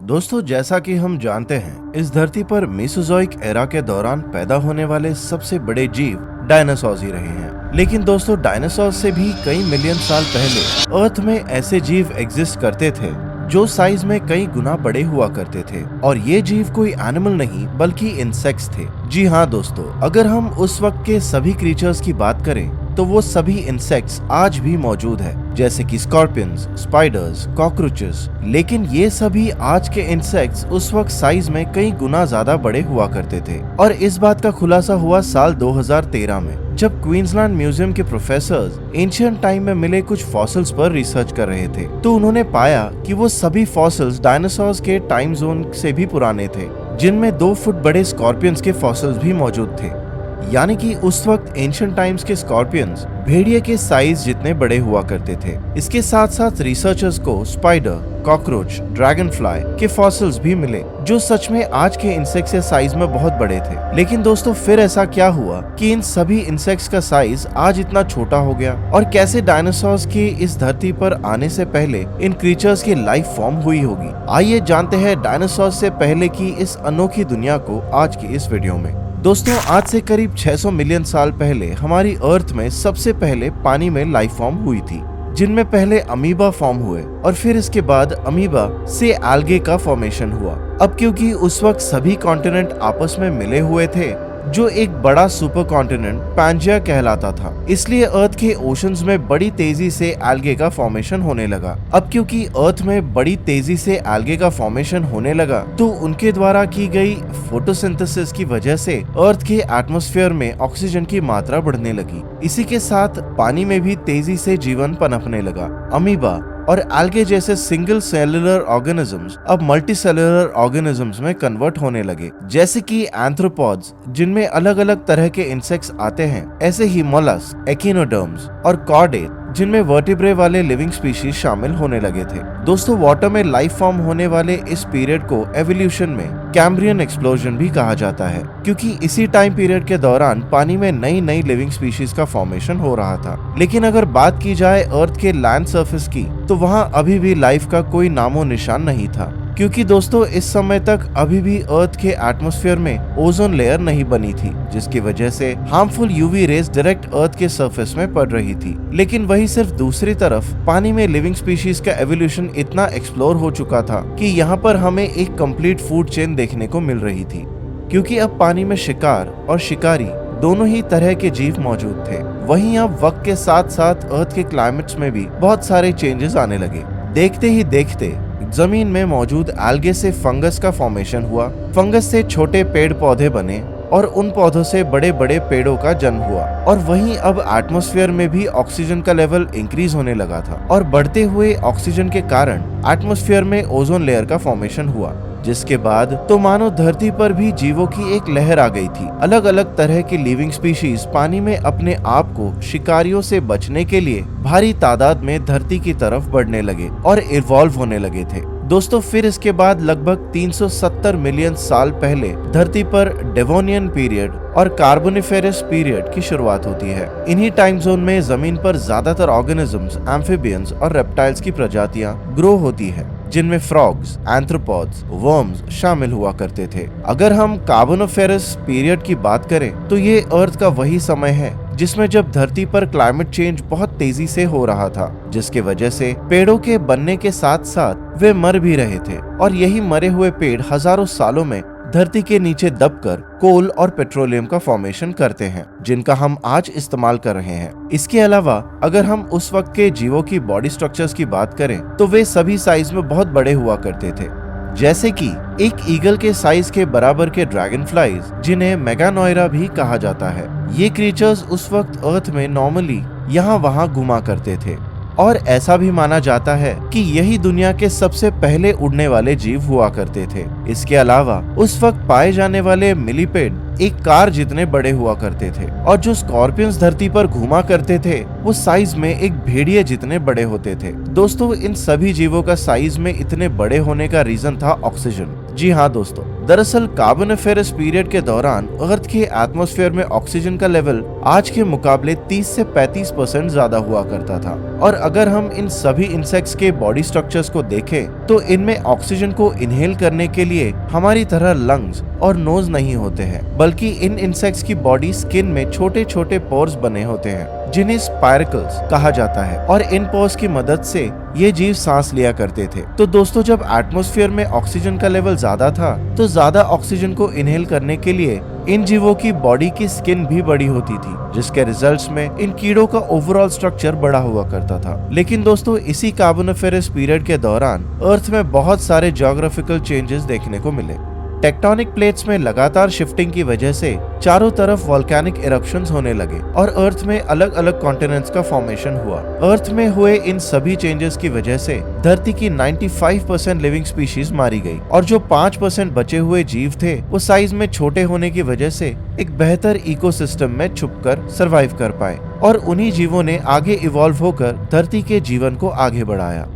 दोस्तों, जैसा कि हम जानते हैं, इस धरती पर मेसोजोइक एरा के दौरान पैदा होने वाले सबसे बड़े जीव डायनासोर ही रहे हैं। लेकिन दोस्तों, डायनासोर से भी कई मिलियन साल पहले अर्थ में ऐसे जीव एग्जिस्ट करते थे जो साइज में कई गुना बड़े हुआ करते थे। और ये जीव कोई एनिमल नहीं बल्कि इंसेक्ट्स थे। जी हाँ दोस्तों, अगर हम उस वक्त के सभी क्रीचर्स की बात करें तो वो सभी इंसेक्ट्स आज भी मौजूद है, जैसे कि स्कॉर्पियंस, स्पाइडर्स, कॉकरोचेस। लेकिन ये सभी आज के इंसेक्ट्स उस वक्त साइज में कई गुना ज्यादा बड़े हुआ करते थे। और इस बात का खुलासा हुआ साल 2013 में, जब क्वींसलैंड म्यूजियम के प्रोफेसर्स एंशिएंट टाइम में मिले कुछ फॉसिल्स पर रिसर्च कर रहे थे। तो उन्होंने पाया कि वो सभी फॉसिल्स डायनासोर्स के टाइम जोन से भी पुराने थे, जिनमें 2 फुट बड़े स्कॉर्पियंस के फॉसिल्स भी मौजूद थे। यानी कि उस वक्त एंशिएंट टाइम्स के स्कॉर्पियंस भेड़िए के साइज जितने बड़े हुआ करते थे। इसके साथ साथ रिसर्चर्स को स्पाइडर, कॉकरोच, ड्रैगन फ्लाई के फॉसिल्स भी मिले, जो सच में आज के इंसेक्ट्स के साइज में बहुत बड़े थे। लेकिन दोस्तों, फिर ऐसा क्या हुआ कि इन सभी इंसेक्ट्स का साइज आज इतना छोटा हो गया, और कैसे डायनासोर्स के इस धरती पर आने से पहले इन क्रीचर्स की लाइफ फॉर्म हुई होगी। आइए जानते हैं डायनासोर्स से पहले की इस अनोखी दुनिया को आज की इस वीडियो में। दोस्तों, आज से करीब 600 मिलियन साल पहले हमारी अर्थ में सबसे पहले पानी में लाइफ फॉर्म हुई थी, जिनमें पहले अमीबा फॉर्म हुए और फिर इसके बाद अमीबा से एल्गे का फॉर्मेशन हुआ। अब क्योंकि उस वक्त सभी कॉन्टिनेंट आपस में मिले हुए थे, जो एक बड़ा सुपर कॉन्टिनेंट पैंजिया कहलाता था, इसलिए अर्थ के ओशंस में बड़ी तेजी से एल्गे का फॉर्मेशन होने लगा। अब क्योंकि अर्थ में बड़ी तेजी से एल्गे का फॉर्मेशन होने लगा, तो उनके द्वारा की गई फोटोसिंथेसिस की वजह से अर्थ के एटमॉस्फेयर में ऑक्सीजन की मात्रा बढ़ने लगी। इसी के साथ पानी में भी तेजी से जीवन पनपने लगा। अमीबा और एल्गे जैसे सिंगल सेलुलर ऑर्गेनिजम्स अब मल्टी सेलुलर ऑर्गेनिजम्स में कन्वर्ट होने लगे, जैसे कि एंथ्रोपॉड्स, जिनमें अलग अलग तरह के इंसेक्ट्स आते हैं, ऐसे ही मोलस्क, एकिनोडर्म्स और कॉर्डेट, जिनमें वर्टिब्रे वाले लिविंग स्पीशीज शामिल होने लगे थे। दोस्तों, वाटर में लाइफ फॉर्म होने वाले इस पीरियड को एवोल्यूशन में कैम्ब्रियन एक्सप्लोजन भी कहा जाता है, क्योंकि इसी टाइम पीरियड के दौरान पानी में नई नई लिविंग स्पीशीज का फॉर्मेशन हो रहा था। लेकिन अगर बात की जाए अर्थ के लैंड सरफेस की, तो वहाँ अभी भी लाइफ का कोई नामो निशान नहीं था, क्योंकि दोस्तों इस समय तक अभी भी अर्थ के एटमॉस्फेयर में ओजोन लेयर नहीं बनी थी, जिसकी वजह से हार्मफुल यूवी रेज डायरेक्ट अर्थ के सरफेस में पड़ रही थी। लेकिन वही सिर्फ दूसरी तरफ पानी में लिविंग स्पीशीज का एवोल्यूशन इतना एक्सप्लोर हो चुका था कि यहाँ पर हमें एक कंप्लीट फूड चेन देखने को मिल रही थी, क्योंकि अब पानी में शिकार और शिकारी दोनों ही तरह के जीव मौजूद थे। वहीं अब वक्त के साथ साथ अर्थ के क्लाइमेट्स में भी बहुत सारे चेंजेस आने लगे। देखते ही देखते जमीन में मौजूद एल्गे से फंगस का फॉर्मेशन हुआ, फंगस से छोटे पेड़ पौधे बने और उन पौधों से बड़े बड़े पेड़ों का जन्म हुआ। और वहीं अब एटमॉस्फेयर में भी ऑक्सीजन का लेवल इंक्रीज होने लगा था, और बढ़ते हुए ऑक्सीजन के कारण एटमॉस्फेयर में ओजोन लेयर का फॉर्मेशन हुआ, जिसके बाद तो मानो धरती पर भी जीवों की एक लहर आ गई थी। अलग अलग तरह की लिविंग स्पीशीज पानी में अपने आप को शिकारियों से बचने के लिए भारी तादाद में धरती की तरफ बढ़ने लगे और इवॉल्व होने लगे थे। दोस्तों, फिर इसके बाद लगभग 370 मिलियन साल पहले धरती पर डेवोनियन पीरियड और कार्बोनिफेरस पीरियड की शुरुआत होती है। इन्हीं टाइम जोन में जमीन पर ज्यादातर ऑर्गेनिजम्स, एम्फीबियंस और रेप्टाइल्स की प्रजातियां ग्रो होती है, जिनमें फ्रॉग्स, एंथ्रोपॉड्स, वर्म्स शामिल हुआ करते थे। अगर हम कार्बोनिफेरस पीरियड की बात करें, तो ये अर्थ का वही समय है जिसमें जब धरती पर क्लाइमेट चेंज बहुत तेजी से हो रहा था, जिसके वजह से पेड़ों के बनने के साथ साथ वे मर भी रहे थे। और यही मरे हुए पेड़ हजारों सालों में धरती के नीचे दबकर कोल और पेट्रोलियम का फॉर्मेशन करते हैं, जिनका हम आज इस्तेमाल कर रहे हैं। इसके अलावा अगर हम उस वक्त के जीवों की बॉडी स्ट्रक्चर्स की बात करें, तो वे सभी साइज में बहुत बड़े हुआ करते थे, जैसे कि एक ईगल के साइज के बराबर के ड्रैगन फ्लाइज, जिन्हें मेगानोइरा भी कहा जाता है। ये क्रीचर्स उस वक्त अर्थ में नॉर्मली यहाँ वहाँ घुमा करते थे, और ऐसा भी माना जाता है कि यही दुनिया के सबसे पहले उड़ने वाले जीव हुआ करते थे। इसके अलावा उस वक्त पाए जाने वाले मिलीपेड एक कार जितने बड़े हुआ करते थे, और जो स्कॉर्पियंस धरती पर घुमा करते थे वो साइज में एक भेड़िए जितने बड़े होते थे। दोस्तों, इन सभी जीवों का साइज में इतने बड़े होने का रीजन था ऑक्सीजन, जी हाँ दोस्तों, दरअसल कार्बोनिफेरस पीरियड के दौरान अर्थ के एटमॉस्फेयर में ऑक्सीजन का लेवल आज के मुकाबले 30 से 35% ज्यादा हुआ करता था। और अगर हम इन सभी इंसेक्ट्स के बॉडी स्ट्रक्चर्स को देखें तो इनमें ऑक्सीजन को इनहेल करने के लिए हमारी तरह लंग्स और नोज नहीं होते हैं, बल्कि इन इंसेक्ट्स की बॉडी स्किन में छोटे छोटे पोर्स बने होते हैं जिन्हें स्पाइरकल्स कहा जाता है, और इन पोर्स की मदद से ये जीव सांस लिया करते थे। तो दोस्तों, जब एटमॉस्फेयर में ऑक्सीजन का लेवल ज्यादा था तो ज्यादा ऑक्सीजन को इनहेल करने के लिए इन जीवों की बॉडी की स्किन भी बड़ी होती थी, जिसके रिजल्ट्स में इन कीड़ों का ओवरऑल स्ट्रक्चर बड़ा हुआ करता था। लेकिन दोस्तों, इसी कार्बोनिफेरस पीरियड के दौरान अर्थ में बहुत सारे ज्योग्राफिकल चेंजेस देखने को मिले। टेक्टोनिक प्लेट्स में लगातार शिफ्टिंग की वजह से चारों तरफ वोल्केनिक इरप्शंस होने लगे और अर्थ में अलग अलग कॉन्टिनेंट्स का फॉर्मेशन हुआ। अर्थ में हुए इन सभी चेंजेस की वजह से धरती की 95% लिविंग स्पीशीज मारी गई, और जो 5% बचे हुए जीव थे वो साइज में छोटे होने की वजह से एक बेहतर इकोसिस्टम में छुपकर सरवाइव कर पाए, और उन्हीं जीवों ने आगे इवॉल्व होकर धरती के जीवन को आगे बढ़ाया।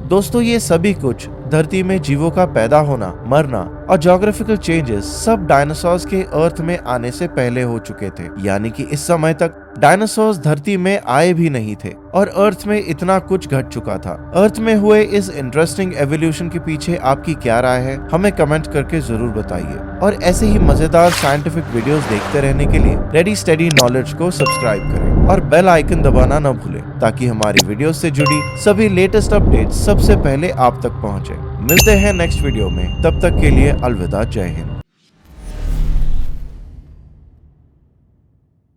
दोस्तों, ये सभी कुछ धरती में जीवों का पैदा होना, मरना और ज्योग्राफिकल चेंजेस सब डायनासोर्स के अर्थ में आने से पहले हो चुके थे। यानी कि इस समय तक डायनासोर्स धरती में आए भी नहीं थे और अर्थ में इतना कुछ घट चुका था। अर्थ में हुए इस इंटरेस्टिंग एवोल्यूशन के पीछे आपकी क्या राय है, हमें कमेंट करके जरूर बताइए। और ऐसे ही मजेदार साइंटिफिक वीडियोस देखते रहने के लिए रेडी स्टडी नॉलेज को सब्सक्राइब करें और बेल आइकन दबाना न भूलें, ताकि हमारी वीडियो से जुड़ी सभी लेटेस्ट अपडेट्स सबसे पहले आप तक पहुंचे। मिलते हैं नेक्स्ट वीडियो में, तब तक के लिए अलविदा, जय हिंद।